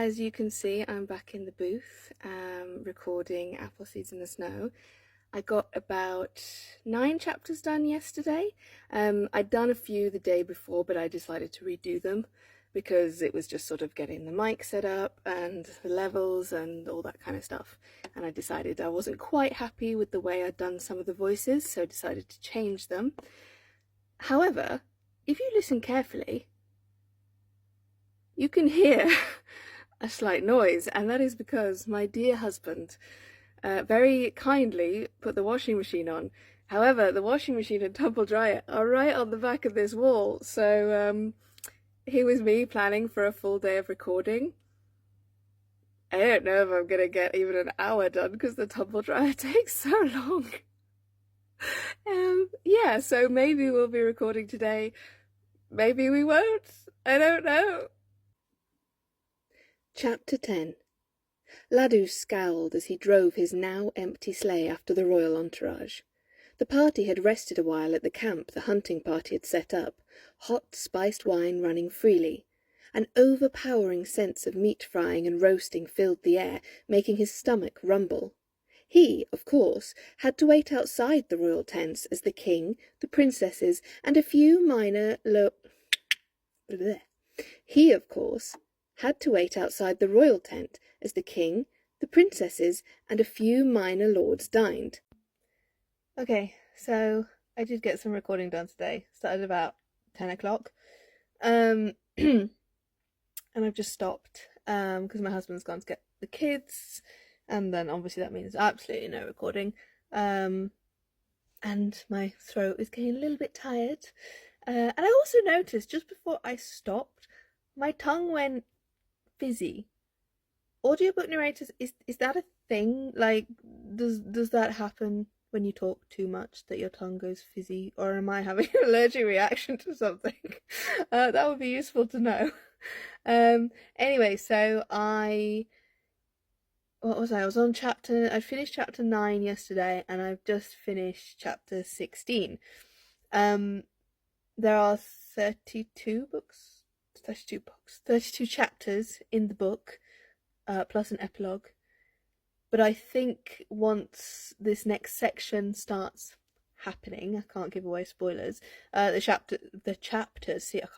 as you can see, I'm back in the booth recording Apple Seeds in the Snow. I got about 9 chapters done yesterday. I'd done a few the day before, but I decided to redo them because it was just sort of getting the mic set up and the levels and all that kind of stuff. And I decided I wasn't quite happy with the way I'd done some of the voices, so I decided to change them. However, if you listen carefully, you can hear a slight noise, and that is because my dear husband very kindly put the washing machine on. However, the washing machine and tumble dryer are right on the back of this wall, so here was me planning for a full day of recording. I don't know if I'm gonna get even an hour done because the tumble dryer takes so long. Yeah, so maybe we'll be recording today, maybe we won't, I don't know. Chapter 10. Laddu scowled as he drove his now empty sleigh after the royal entourage. The party had rested a while at the camp the hunting party had set up, hot spiced wine running freely. An overpowering sense of meat frying and roasting filled the air, making his stomach rumble. He, of course, had to wait outside the royal tents as the king, the princesses, and a few minor He, of course, had to wait outside the royal tent as the king, the princesses, and a few minor lords dined. Okay, so I did get some recording done today. Started about 10 o'clock. And I've just stopped because my husband's gone to get the kids, and then obviously that means absolutely no recording. And my throat is getting a little bit tired. And I also noticed just before I stopped, my tongue went fizzy. Audiobook narrators, is that a thing? Like, does that happen when you talk too much, that your tongue goes fizzy, or am I having an allergic reaction to something? That would be useful to know. Anyway, so I was on I finished chapter 9 yesterday, and I've just finished chapter 16. There are 32 chapters in the book, plus an epilogue. But I think once this next section starts happening, I can't give away spoilers. The chapters. See, I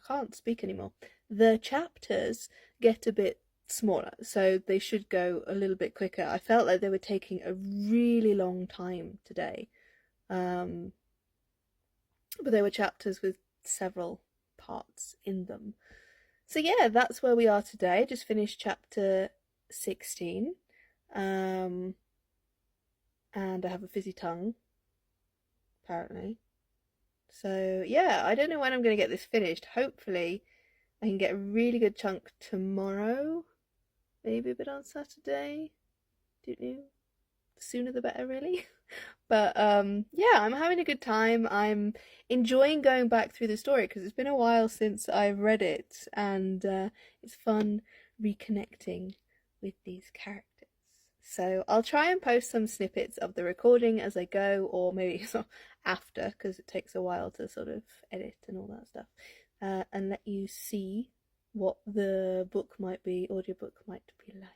can't speak anymore. The chapters get a bit smaller, so they should go a little bit quicker. I felt like they were taking a really long time today. But they were chapters with several parts in them. So yeah, that's where we are today. Just finished chapter 16. And I have a fizzy tongue, apparently. So yeah, I don't know when I'm going to get this finished. Hopefully I can get a really good chunk tomorrow, maybe a bit on Saturday. Don't know. The sooner the better, really. But yeah, I'm having a good time. I'm enjoying going back through the story because it's been a while since I've read it, and it's fun reconnecting with these characters. So I'll try and post some snippets of the recording as I go, or maybe after, because it takes a while to sort of edit and all that stuff, and let you see what the audiobook might be like.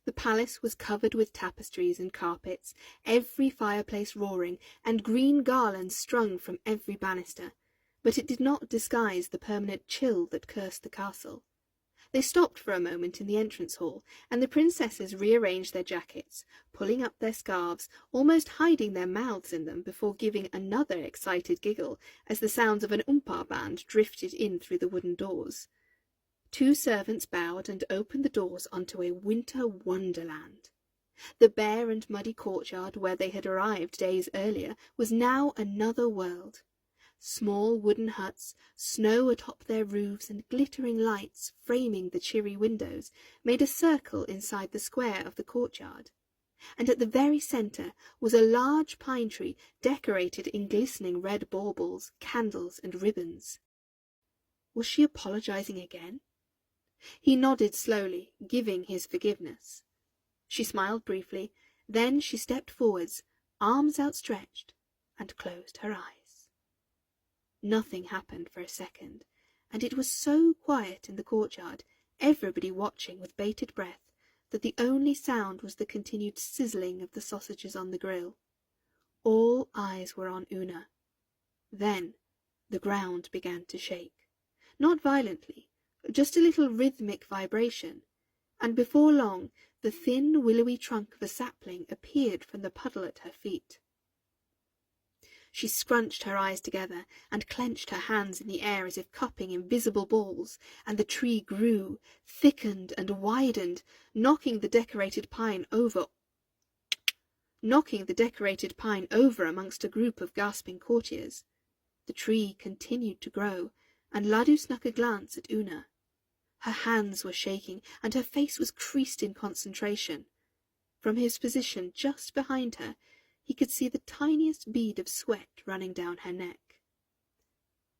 The palace was covered with tapestries and carpets, every fireplace roaring, and green garlands strung from every banister, but it did not disguise the permanent chill that cursed the castle. They stopped for a moment in the entrance hall, and the princesses rearranged their jackets, pulling up their scarves, almost hiding their mouths in them before giving another excited giggle as the sounds of an umpar band drifted in through the wooden doors. 2 servants bowed and opened the doors onto a winter wonderland. The bare and muddy courtyard where they had arrived days earlier was now another world. Small wooden huts, snow atop their roofs, and glittering lights framing the cheery windows made a circle inside the square of the courtyard. And at the very centre was a large pine tree decorated in glistening red baubles, candles, and ribbons. Was she apologising again? He nodded slowly, giving his forgiveness. She smiled briefly, then she stepped forwards, arms outstretched, and closed her eyes. Nothing happened for a second, and it was so quiet in the courtyard, everybody watching with bated breath, that the only sound was the continued sizzling of the sausages on the grill. All eyes were on Una. Then the ground began to shake. Not violently, just a little rhythmic vibration, and before long the thin, willowy trunk of a sapling appeared from the puddle at her feet. She scrunched her eyes together and clenched her hands in the air as if cupping invisible balls, and the tree grew, thickened and widened, knocking the decorated pine over amongst a group of gasping courtiers. The tree continued to grow, and Ladu snuck a glance at Una. Her hands were shaking, and her face was creased in concentration. From his position just behind her, he could see the tiniest bead of sweat running down her neck.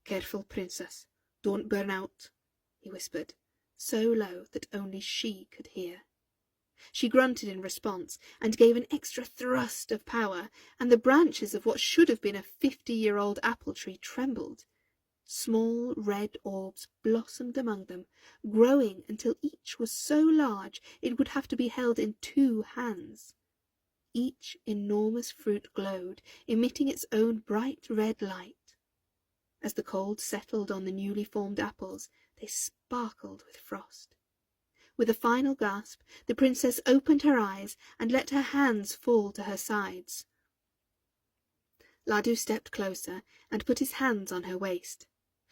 "Careful, princess, don't burn out," he whispered, so low that only she could hear. She grunted in response, and gave an extra thrust of power, and the branches of what should have been a 50-year-old apple tree trembled. Small red orbs blossomed among them, growing until each was so large it would have to be held in 2 hands. Each enormous fruit glowed, emitting its own bright red light. As the cold settled on the newly formed apples, they sparkled with frost. With a final gasp, the princess opened her eyes and let her hands fall to her sides. Ladu stepped closer and put his hands on her waist.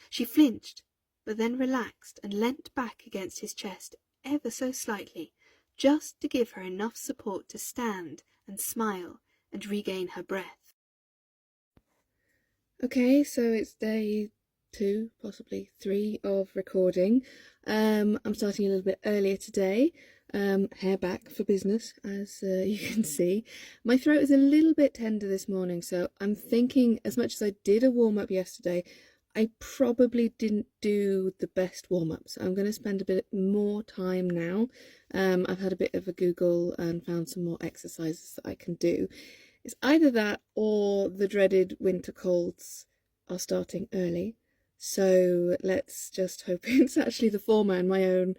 She flinched, but then relaxed and leant back against his chest ever so slightly, just to give her enough support to stand and smile and regain her breath. Okay, so it's day 2, possibly 3 of recording. I'm starting a little bit earlier today. Hair back for business, as you can see. My throat is a little bit tender this morning, so I'm thinking, as much as I did a warm-up yesterday, I probably didn't do the best warm-up, so I'm going to spend a bit more time now. I've had a bit of a Google and found some more exercises that I can do. It's either that or the dreaded winter colds are starting early. So let's just hope it's actually the former and my own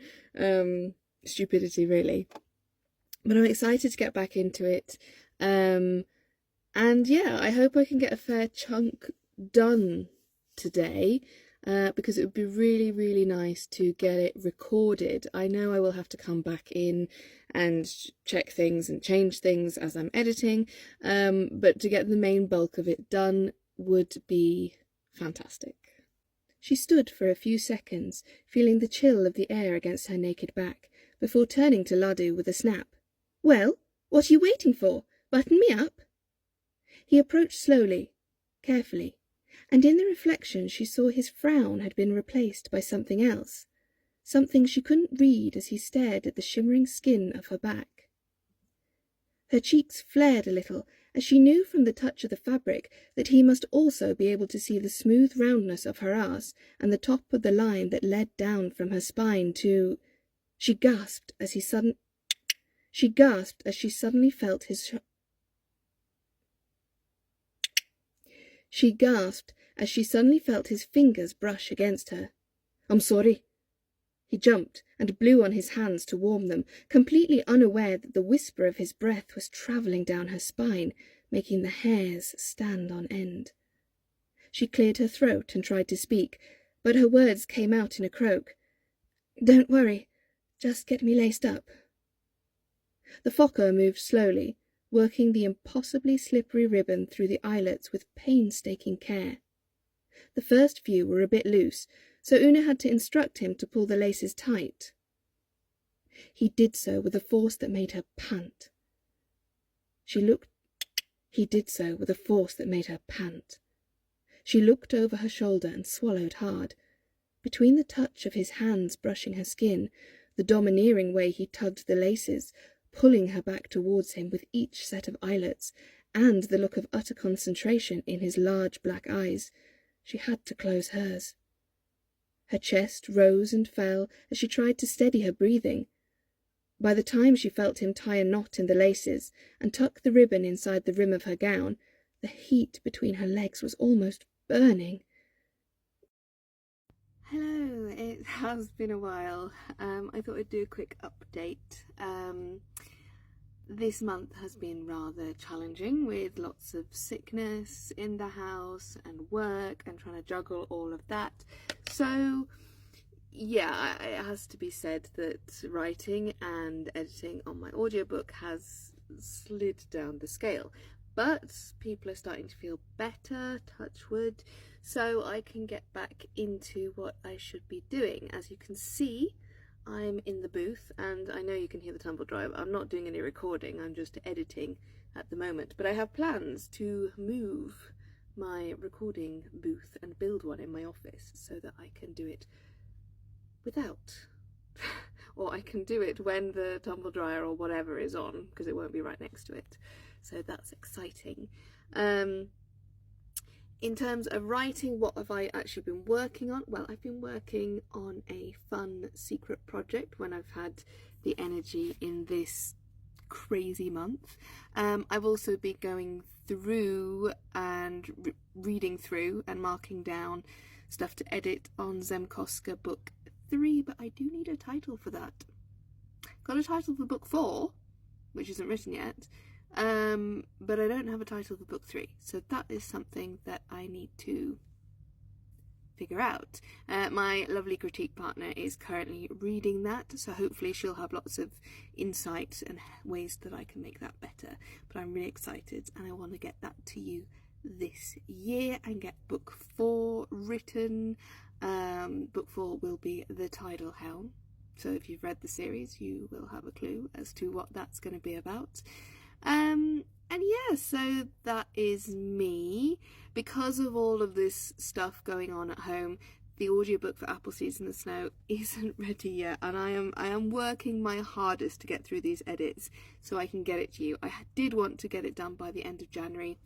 stupidity, really. But I'm excited to get back into it. And yeah, I hope I can get a fair chunk done today, because it would be really, really nice to get it recorded. I know I will have to come back in and check things and change things as I'm editing, but to get the main bulk of it done would be fantastic. She stood for a few seconds, feeling the chill of the air against her naked back, before turning to Ladu with a snap. "Well, what are you waiting for? Button me up." He approached slowly, carefully, and in the reflection she saw his frown had been replaced by something else, something she couldn't read as he stared at the shimmering skin of her back. Her cheeks flared a little, as she knew from the touch of the fabric that he must also be able to see the smooth roundness of her arse and the top of the line that led down from her spine to... She gasped as she suddenly felt his fingers brush against her. "I'm sorry." He jumped and blew on his hands to warm them, completely unaware that the whisper of his breath was travelling down her spine, making the hairs stand on end. She cleared her throat and tried to speak, but her words came out in a croak. "Don't worry, just get me laced up." The focker moved slowly, working the impossibly slippery ribbon through the eyelets with painstaking care. The first few were a bit loose, so Una had to instruct him to pull the laces tight. He did so with a force that made her pant. She looked over her shoulder and swallowed hard. Between the touch of his hands brushing her skin, the domineering way he tugged the laces, pulling her back towards him with each set of eyelets, and the look of utter concentration in his large black eyes, she had to close hers. Her chest rose and fell as she tried to steady her breathing. By the time she felt him tie a knot in the laces and tuck the ribbon inside the rim of her gown, the heat between her legs was almost burning. Hello, it has been a while. I thought I'd do a quick update. This month has been rather challenging with lots of sickness in the house and work and trying to juggle all of that. So yeah, it has to be said that writing and editing on my audiobook has slid down the scale. But people are starting to feel better, touch wood, so I can get back into what I should be doing. As you can see, I'm in the booth, and I know you can hear the tumble dryer. I'm not doing any recording, I'm just editing at the moment. But I have plans to move my recording booth and build one in my office so that I can do it without. Or I can do it when the tumble dryer or whatever is on, because it won't be right next to it. So that's exciting. In terms of writing, what have I actually been working on? Well, I've been working on a fun secret project when I've had the energy in this crazy month. I've also been going through and reading through and marking down stuff to edit on Zemkoska book 3, but I do need a title for that. Got a title for book 4, which isn't written yet, but I don't have a title for book 3, so that is something that I need to figure out. My lovely critique partner is currently reading that, so hopefully she'll have lots of insights and ways that I can make that better. But I'm really excited and I want to get that to you this year and get book 4 written. Book 4 will be The Tidal Helm, so if you've read the series you will have a clue as to what that's going to be about. And yeah, so that is me. Because of all of this stuff going on at home, the audiobook for Apple Seeds in the Snow isn't ready yet, and I am working my hardest to get through these edits so I can get it to you. I did want to get it done by the end of January.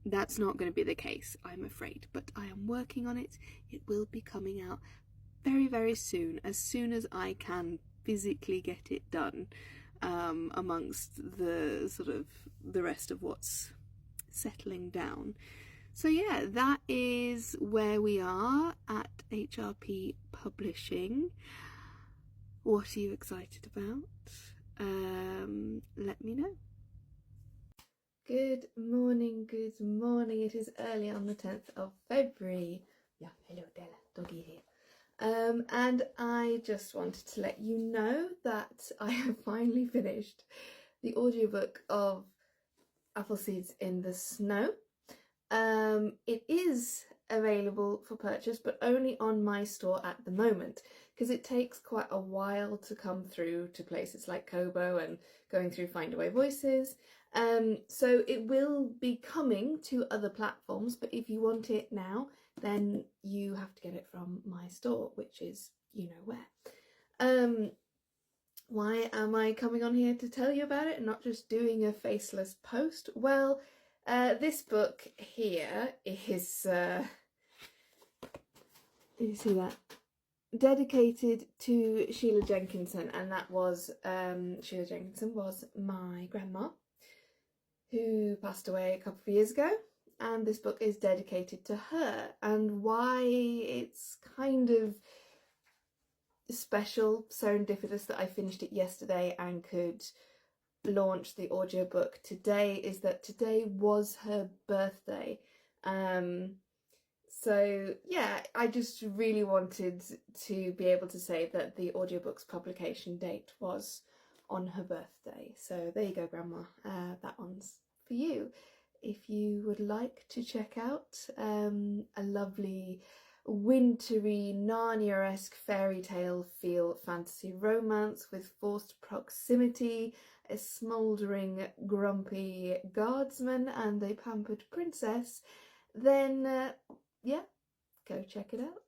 That's not going to be the case, I'm afraid, but I am working on it. It will be coming out very, very soon as I can physically get it done, amongst the sort of the rest of what's settling down. So yeah, that is where we are at HRP Publishing. What are you excited about? Let me know. Good morning, good morning. It is early on the 10th of February. Yeah, hello Della, doggy here. And I just wanted to let you know that I have finally finished the audiobook of Apple Seeds in the Snow. It is available for purchase, but only on my store at the moment, because it takes quite a while to come through to places like Kobo and going through Findaway Voices. So it will be coming to other platforms, but if you want it now, then you have to get it from my store, which is you know where. Why am I coming on here to tell you about it and not just doing a faceless post? Well, this book here is, you see that? Dedicated to Sheila Jenkinson, and that was, Sheila Jenkinson was my grandma, who passed away a couple of years ago, and this book is dedicated to her. And why it's kind of special, serendipitous that I finished it yesterday and could launch the audiobook today is that today was her birthday. So yeah, I just really wanted to be able to say that the audiobook's publication date was on her birthday. So there you go, Grandma, that one's for you. If you would like to check out a lovely wintry Narnia-esque fairy tale feel fantasy romance with forced proximity, a smouldering grumpy guardsman and a pampered princess, then yeah, go check it out.